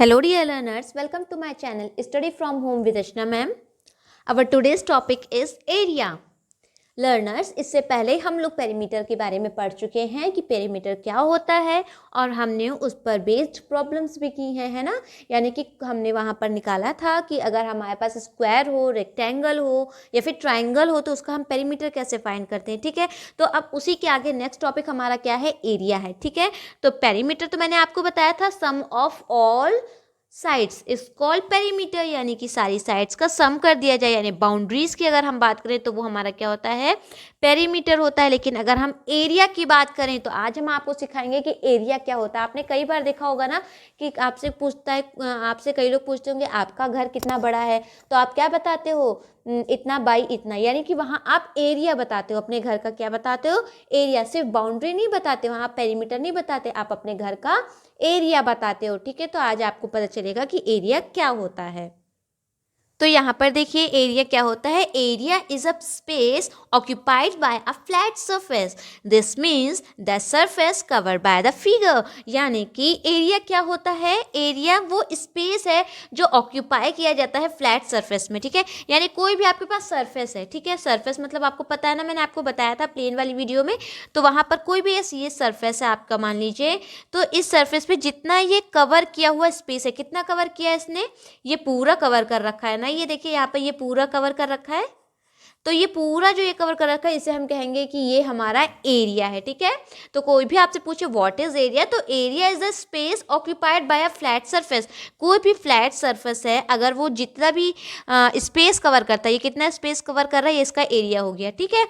Hello dear learners, welcome to my channel Study from Home with Ashna ma'am. Our today's topic is area. Learners, इससे पहले हम लोग perimeter के बारे में पढ़ चुके हैं कि पेरीमीटर क्या होता है और हमने उस पर बेस्ड प्रॉब्लम्स भी की हैं, है ना। यानी कि हमने वहाँ पर निकाला था कि अगर हमारे पास स्क्वायर हो, रेक्टेंगल हो या फिर ट्राइंगल हो तो उसका हम पेरीमीटर कैसे फाइंड करते हैं, ठीक है। तो अब उसी के आगे नेक्स्ट टॉपिक हमारा क्या है, एरिया है, ठीक है। तो पेरीमीटर तो मैंने आपको बताया था sum of all sides is called perimeter, यानी कि सारी साइड्स का सम कर दिया जाए, यानी बाउंड्रीज की अगर हम बात करें तो वो हमारा क्या होता है, पेरीमीटर होता है। लेकिन अगर हम एरिया की बात करें तो आज हम आपको सिखाएंगे कि एरिया क्या होता है। आपने कई बार देखा होगा ना कि आपसे कई लोग पूछते होंगे आपका घर कितना बड़ा है, तो आप क्या बताते हो, इतना बाई इतना, यानी कि वहाँ आप एरिया बताते हो, अपने घर का क्या बताते हो, एरिया। सिर्फ बाउंड्री नहीं बताते, वहाँ आप पेरीमीटर नहीं बताते, आप अपने घर का एरिया बताते हो, ठीक है। तो आज आपको पता चलेगा कि एरिया क्या होता है। तो यहाँ पर देखिए एरिया क्या होता है, area is a space occupied by a flat surface, this means the surface covered by the figure. यानी कि एरिया क्या होता है, एरिया वो स्पेस है जो ऑक्यूपाई किया जाता है फ्लैट सरफेस में, ठीक है। यानी कोई भी आपके पास सरफेस है, ठीक है, सरफेस मतलब आपको पता है ना, मैंने आपको बताया था प्लेन वाली वीडियो में। तो वहाँ पर कोई भी ये सरफेस है आपका, मान लीजिए, तो इस सरफेस पे जितना ये कवर किया हुआ स्पेस है, कितना कवर किया है इसने, ये पूरा कवर कर रखा है ना, ये देखिए यहाँ पे ये पूरा कवर कर रखा है। तो ये पूरा जो ये कवर कर रखा है इसे हम कहेंगे कि ये हमारा एरिया है, ठीक है। तो कोई भी आपसे पूछे व्हाट इज एरिया, तो area is the space occupied by a flat surface. कोई भी फ्लैट सरफेस है, अगर वो जितना भी स्पेस कवर करता है, ये कितना स्पेस कवर कर रहा है, ये इसका एरिया हो गया, ठीक है।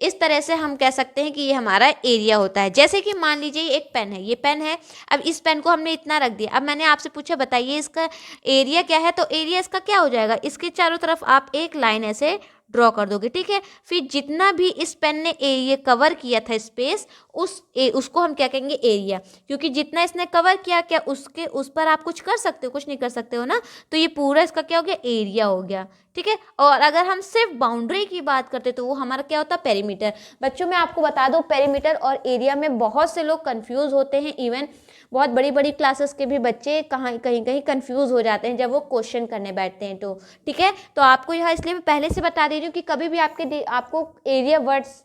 इस तरह से हम कह सकते हैं कि ये हमारा एरिया होता है। जैसे कि मान लीजिए एक पेन है, ये पेन है, अब इस पेन को हमने इतना रख दिया। अब मैंने आपसे पूछा बताइए इसका एरिया क्या है, तो एरिया इसका क्या हो जाएगा, इसके चारों तरफ आप एक लाइन ऐसे ड्रॉ कर दोगे, ठीक है। फिर जितना भी इस पेन ने एरिया कवर किया था स्पेस, उसको हम क्या कहेंगे, एरिया। क्योंकि जितना इसने कवर किया, क्या उसके उस पर आप कुछ कर सकते हो, कुछ नहीं कर सकते हो ना। तो ये पूरा इसका क्या हो गया, एरिया हो गया, ठीक है। और अगर हम सिर्फ बाउंड्री की बात करते तो वो हमारा क्या होता है, पेरीमीटर। बच्चों मैं आपको बता दूं, पेरीमीटर और एरिया में बहुत से लोग कंफ्यूज होते हैं। इवन बहुत बड़ी बड़ी क्लासेस के भी बच्चे कहीं कहीं कंफ्यूज हो जाते हैं जब वो क्वेश्चन करने बैठते हैं, तो ठीक है। तो आपको यह इसलिए मैं पहले से बता दे रही हूँ कि कभी भी आपको एरिया वर्ड्स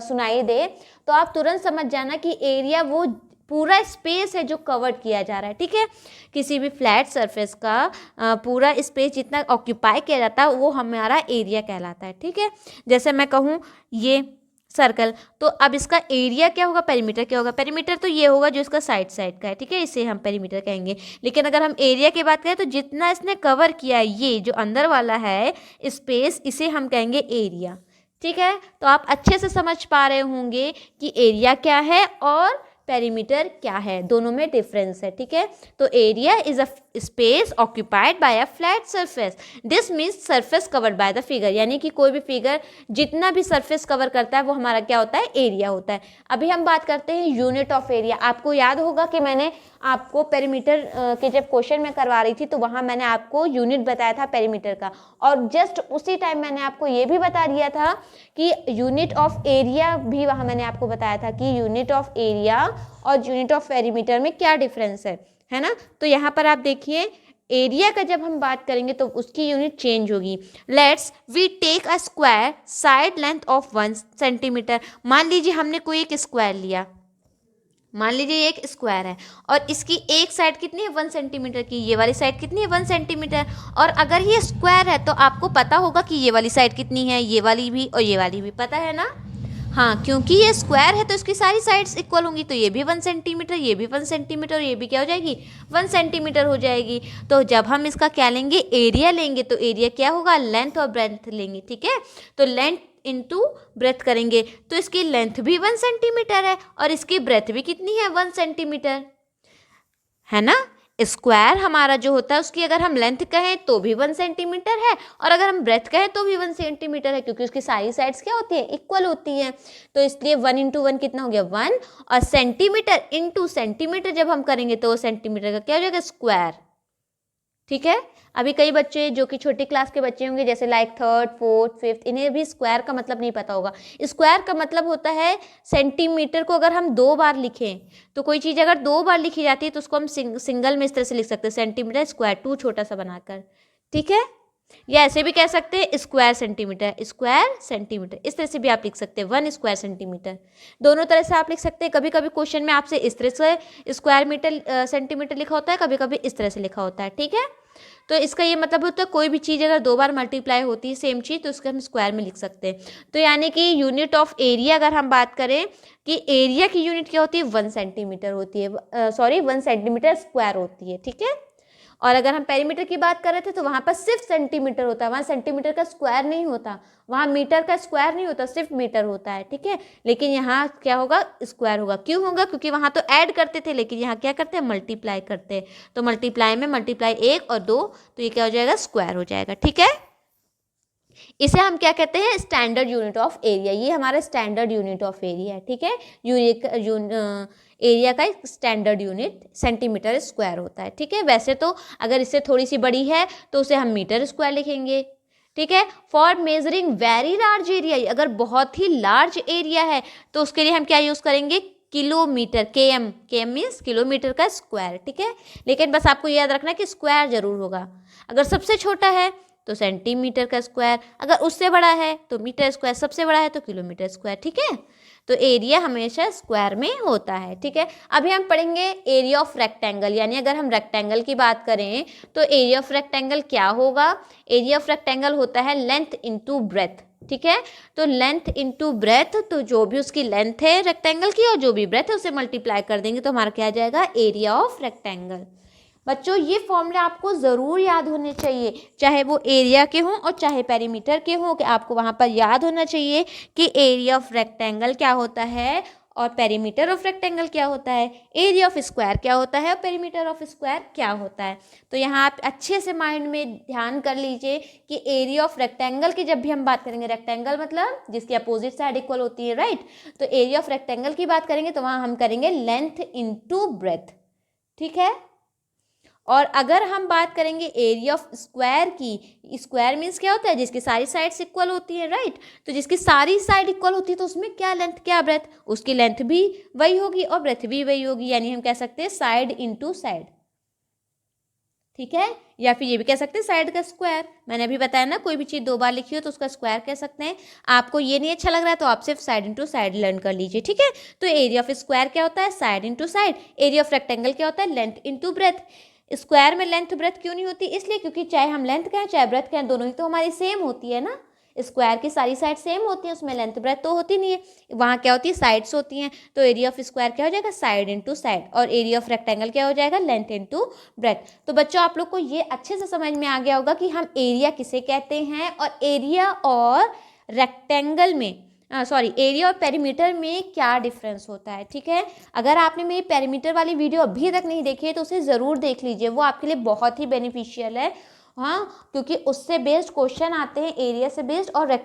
सुनाई दे तो आप तुरंत समझ जाना कि एरिया वो पूरा स्पेस है जो कवर किया जा रहा है, ठीक है। किसी भी फ्लैट सरफेस का पूरा स्पेस जितना ऑक्यूपाई किया जाता है वो हमारा एरिया कहलाता है, ठीक है। जैसे मैं कहूँ ये सर्कल, तो अब इसका एरिया क्या होगा, पेरीमीटर क्या होगा, पेरीमीटर तो ये होगा जो इसका साइड साइड का है, ठीक है, इसे हम पेरीमीटर कहेंगे। लेकिन अगर हम एरिया की बात करें तो जितना इसने कवर किया है, ये जो अंदर वाला है स्पेस, इसे हम कहेंगे एरिया, ठीक है। तो आप अच्छे से समझ पा रहे होंगे कि एरिया क्या है और पेरीमीटर क्या है, दोनों में डिफरेंस है, ठीक है। तो area is a space occupied by a flat surface, this means surface covered by the figure. यानी कि कोई भी फिगर जितना भी सरफेस कवर करता है वो हमारा क्या होता है, एरिया होता है। अभी हम बात करते हैं यूनिट ऑफ एरिया। आपको याद होगा कि मैंने आपको पेरीमीटर के जब क्वेश्चन में करवा रही थी तो वहाँ मैंने आपको यूनिट बताया था पेरीमीटर का, और जस्ट उसी टाइम मैंने आपको ये भी बता दिया था कि यूनिट ऑफ एरिया भी वहाँ मैंने आपको बताया था कि यूनिट ऑफ एरिया और यूनिट ऑफ पेरीमीटर में क्या डिफरेंस है ना। तो यहाँ पर आप देखिए एरिया का जब हम बात करेंगे तो उसकी यूनिट चेंज होगी। Let's we take a square side length of 1 centimetre. मान लीजिए हमने कोई एक स्क्वायर लिया, मान लीजिए एक स्क्वायर है और इसकी एक साइड कितनी है, 1 सेंटीमीटर की, ये वाली साइड कितनी है, 1 सेंटीमीटर। और अगर ये स्क्वायर है तो आपको पता होगा कि ये वाली साइड कितनी है, ये वाली भी और ये वाली भी पता है ना। हाँ, क्योंकि ये स्क्वायर है तो इसकी सारी साइड्स इक्वल होंगी, तो ये भी 1 सेंटीमीटर, ये भी 1 सेंटीमीटर और ये भी क्या हो जाएगी, 1 सेंटीमीटर हो जाएगी। तो जब हम इसका क्या लेंगे, एरिया लेंगे, तो एरिया क्या होगा, लेंथ और ब्रेथ लेंगे, ठीक है। तो लेंथ इंटू ब्रेथ करेंगे तो इसकी लेंथ भी 1 सेंटीमीटर है और इसकी ब्रेथ भी कितनी है, 1 सेंटीमीटर, है ना। स्क्वायर हमारा जो होता है उसकी अगर हम लेंथ कहें तो भी 1 सेंटीमीटर है और अगर हम ब्रेथ कहें तो भी 1 सेंटीमीटर है, क्योंकि उसकी सारी साइड्स क्या होती है, इक्वल होती हैं। तो इसलिए 1 इंटू 1 कितना हो गया, 1, और सेंटीमीटर इंटू सेंटीमीटर जब हम करेंगे तो सेंटीमीटर का क्या हो जाएगा, स्क्वायर, ठीक है। अभी कई बच्चे जो कि छोटी क्लास के बच्चे होंगे, जैसे लाइक थर्ड, फोर्थ, फिफ्थ, इन्हें भी स्क्वायर का मतलब नहीं पता होगा। स्क्वायर का मतलब होता है सेंटीमीटर को अगर हम 2 बार लिखें, तो कोई चीज़ अगर 2 बार लिखी जाती है तो उसको हम सिंगल में इस तरह से लिख सकते हैं, सेंटीमीटर स्क्वायर, 2 छोटा सा बनाकर, ठीक है। या ऐसे भी कह सकते हैं स्क्वायर सेंटीमीटर, इस तरह से भी आप लिख सकते हैं, 1 स्क्वायर सेंटीमीटर। दोनों तरह से आप लिख सकते हैं। कभी कभी क्वेश्चन में आपसे इस तरह से स्क्वायर मीटर सेंटीमीटर लिखा होता है, कभी कभी इस तरह से लिखा होता है, ठीक है। तो इसका ये मतलब होता है कोई भी चीज़ अगर 2 बार मल्टीप्लाई होती है सेम चीज़, तो उसको हम स्क्वायर में लिख सकते हैं। तो यानी कि यूनिट ऑफ एरिया अगर हम बात करें कि एरिया की यूनिट क्या होती है, 1 सेंटीमीटर होती है, 1 सेंटीमीटर स्क्वायर होती है, ठीक है। और अगर हम पेरीमीटर की बात कर रहे थे तो वहाँ पर सिर्फ सेंटीमीटर होता है, वहाँ सेंटीमीटर का स्क्वायर नहीं होता, वहाँ मीटर का स्क्वायर नहीं होता, सिर्फ मीटर होता है, ठीक है। लेकिन यहाँ क्या होगा, स्क्वायर होगा। क्यों होगा, क्योंकि वहाँ तो ऐड करते थे, लेकिन यहाँ क्या करते हैं, मल्टीप्लाई करते हैं। तो मल्टीप्लाई में मल्टीप्लाई 1 और 2, तो ये क्या हो जाएगा, स्क्वायर हो जाएगा, ठीक है। इसे हम क्या कहते हैं, स्टैंडर्ड यूनिट ऑफ एरिया। ये हमारा स्टैंडर्ड यूनिट ऑफ एरिया है, ठीक है। एरिया का एक स्टैंडर्ड यूनिट सेंटीमीटर स्क्वायर होता है, ठीक है। वैसे तो अगर इससे थोड़ी सी बड़ी है तो उसे हम मीटर स्क्वायर लिखेंगे, ठीक है। For measuring very large area, अगर बहुत ही लार्ज एरिया है तो उसके लिए हम क्या यूज़ करेंगे, किलोमीटर, के एम मीन्स किलोमीटर का स्क्वायर, ठीक है। लेकिन बस आपको याद रखना है कि स्क्वायर जरूर होगा। अगर सबसे छोटा है तो सेंटीमीटर का स्क्वायर, अगर उससे बड़ा है तो मीटर स्क्वायर, सबसे बड़ा है तो किलोमीटर स्क्वायर, ठीक है। तो एरिया हमेशा स्क्वायर में होता है, ठीक है। अभी हम पढ़ेंगे एरिया ऑफ रेक्टेंगल, यानी अगर हम रेक्टेंगल की बात करें तो एरिया ऑफ रेक्टेंगल क्या होगा। एरिया ऑफ रेक्टेंगल होता है लेंथ इनटू ब्रेथ, ठीक है। तो लेंथ इनटू ब्रेथ, तो जो भी उसकी लेंथ है रेक्टेंगल की और जो भी ब्रेथ है उसे मल्टीप्लाई कर देंगे तो हमारा क्या आ जाएगा, एरिया ऑफ रेक्टेंगल। बच्चों ये फॉर्मूले आपको ज़रूर याद होने चाहिए, चाहे वो एरिया के हों और चाहे पेरीमीटर के हों, कि आपको वहाँ पर याद होना चाहिए कि एरिया ऑफ रेक्टेंगल क्या होता है और पेरीमीटर ऑफ रेक्टेंगल क्या होता है, एरिया ऑफ स्क्वायर क्या होता है और पेरीमीटर ऑफ स्क्वायर क्या होता है। तो यहाँ आप अच्छे से माइंड में ध्यान कर लीजिए कि एरिया ऑफ रेक्टेंगल की जब भी हम बात करेंगे, रेक्टेंगल मतलब जिसकी अपोजिट साइड इक्वल होती है, राइट। तो एरिया ऑफ रेक्टेंगल की बात करेंगे तो वहाँ हम करेंगे लेंथ इनटू ब्रेथ, ठीक है। और अगर हम बात करेंगे एरिया ऑफ स्क्वायर की, स्क्वायर मीन्स क्या होता है, जिसकी सारी साइड्स इक्वल होती है, राइट। तो जिसकी सारी साइड इक्वल होती है तो उसमें क्या लेंथ क्या ब्रेथ, उसकी लेंथ भी वही होगी और ब्रेथ भी वही होगी, यानी हम कह सकते हैं साइड इनटू साइड, ठीक है। या फिर ये भी कह सकते हैं साइड का स्क्वायर। मैंने अभी बताया ना, कोई भी चीज़ 2 बार लिखी हो तो उसका स्क्वायर कह सकते हैं। आपको ये नहीं अच्छा लग रहा है तो आप सिर्फ साइड इनटू साइड लर्न कर लीजिए, ठीक है। तो एरिया ऑफ स्क्वायर क्या होता है, side into side. Area of rectangle क्या होता है, लेंथ इनटू ब्रेथ। स्क्वायर में लेंथ ब्रेथ क्यों नहीं होती, इसलिए क्योंकि चाहे हम लेंथ कहें चाहे ब्रेथ कहें, दोनों ही तो हमारी सेम होती है ना। स्क्वायर की सारी साइड सेम होती हैं, उसमें लेंथ ब्रेथ तो होती नहीं है, वहाँ क्या होती है, साइड्स होती हैं। तो एरिया ऑफ स्क्वायर क्या हो जाएगा, साइड इनटू साइड, और एरिया ऑफ रेक्टेंगल क्या हो जाएगा, लेंथ इनटू ब्रेथ। तो बच्चों आप लोग को ये अच्छे से समझ में आ गया होगा कि हम एरिया किसे कहते हैं और एरिया और रेक्टेंगल में एरिया और पेरीमीटर में क्या डिफरेंस होता है, ठीक है। अगर आपने मेरी पेरीमीटर वाली वीडियो अभी तक नहीं देखी है तो उसे ज़रूर देख लीजिए, वो आपके लिए बहुत ही बेनिफिशियल है, हाँ, क्योंकि उससे बेस्ड क्वेश्चन आते हैं, एरिया से बेस्ड और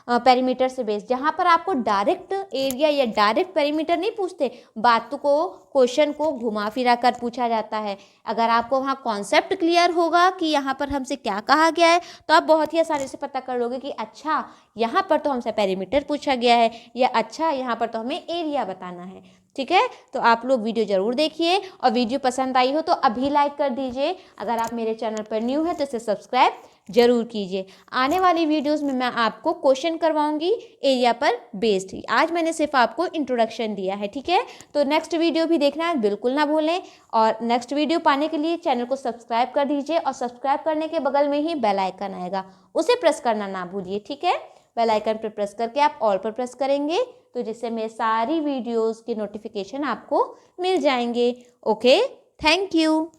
पेरीमीटर से बेस्ड, जहाँ पर आपको डायरेक्ट एरिया या डायरेक्ट पेरीमीटर नहीं पूछते, बात को क्वेश्चन को घुमा फिरा कर पूछा जाता है। अगर आपको वहाँ कॉन्सेप्ट क्लियर होगा कि यहाँ पर हमसे क्या कहा गया है तो आप बहुत ही आसानी से पता कर लोगे कि अच्छा यहाँ पर तो हमसे पेरीमीटर पूछा गया है, या अच्छा यहाँ पर तो हमें एरिया बताना है, ठीक है। तो आप लोग वीडियो ज़रूर देखिए, और वीडियो पसंद आई हो तो अभी लाइक कर दीजिए। अगर आप मेरे चैनल पर न्यू हैं तो इसे सब्सक्राइब जरूर कीजिए। आने वाली वीडियोस में मैं आपको क्वेश्चन करवाऊंगी एरिया पर बेस्ड। आज मैंने सिर्फ आपको इंट्रोडक्शन दिया है, ठीक है। तो नेक्स्ट वीडियो भी देखना बिल्कुल ना भूलें, और नेक्स्ट वीडियो पाने के लिए चैनल को सब्सक्राइब कर दीजिए, और सब्सक्राइब करने के बगल में ही बेल आइकन आएगा, उसे प्रेस करना ना भूलिए, ठीक है। बेल आइकन पर प्रेस करके आप ऑल पर प्रेस करेंगे तो जिससे मेरे सारी वीडियोस की नोटिफिकेशन आपको मिल जाएंगे। Okay, thank you.